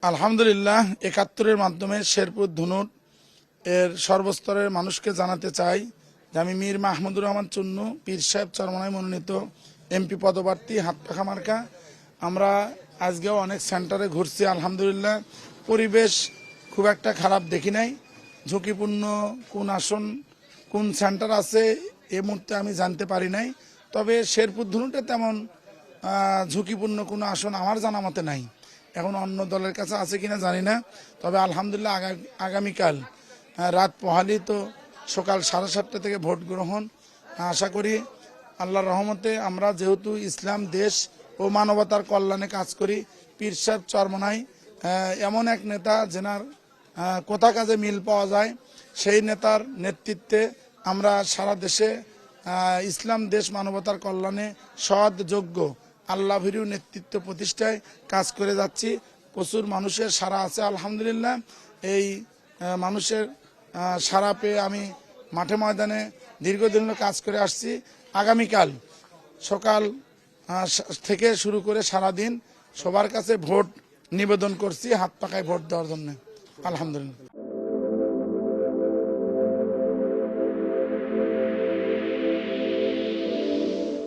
আলহামদুলিল্লাহ ৭১-এর মাধ্যমে শেরপুর ধুনুট এর সর্বস্তরের মানুষকে জানাতে চাই যে আমি মীর মাহমুদুর রহমান চুন্নু পীর সাহেব চরমনায় মনোনীত এমপি পদপ্রার্থী হাতপাখা মার্কা। আমরা আজকেও অনেক সেন্টারে ঘুরছি। আলহামদুলিল্লাহ পরিবেশ খুব একটা খারাপ দেখি নাই। ঝুঁকিপূর্ণ কোন আসন কোন সেন্টার আছে এই মুহূর্তে আমি জানতে পারি নাই। তবে শেরপুর ধুনুটে তেমন ঝুঁকিপূর্ণ কোনো আসন আমার জানা মতে নাই। এখন অন্য দলের কাছে আছে কিনা জানি না। তবে আলহামদুলিল্লাহ আগামীকাল রাত পোহালি তো সকাল 7:30 থেকে ভোট গ্রহণ। আশা করি আল্লাহর রহমতে আমরা যেহেতু ইসলাম দেশ ও মানবতার কল্যাণে কাজ করি, পীর সাহেব চরমনাই এমন এক নেতা যেনার কথা কাজে মিল পাওয়া যায়, সেই নেতার নেতৃত্বে আমরা সারা দেশে ইসলাম দেশ মানবতার কল্যাণে সৎ যোগ্য আল্লাহ ভীরু নেতৃত্ব প্রতিষ্ঠায় কাজ করে যাচ্ছি। প্রচুর মানুষের সাড়া আছে আলহামদুলিল্লাহ। এই মানুষের সাড়া পেয়ে আমি মাঠে ময়দানে দীর্ঘদিন কাজ করে আসছি। আগামীকাল সকাল থেকে শুরু করে সারাদিন সবার কাছে ভোট নিবেদন করছি, হাত পাকায় ভোট দেওয়ার জন্য। আলহামদুলিল্লাহ।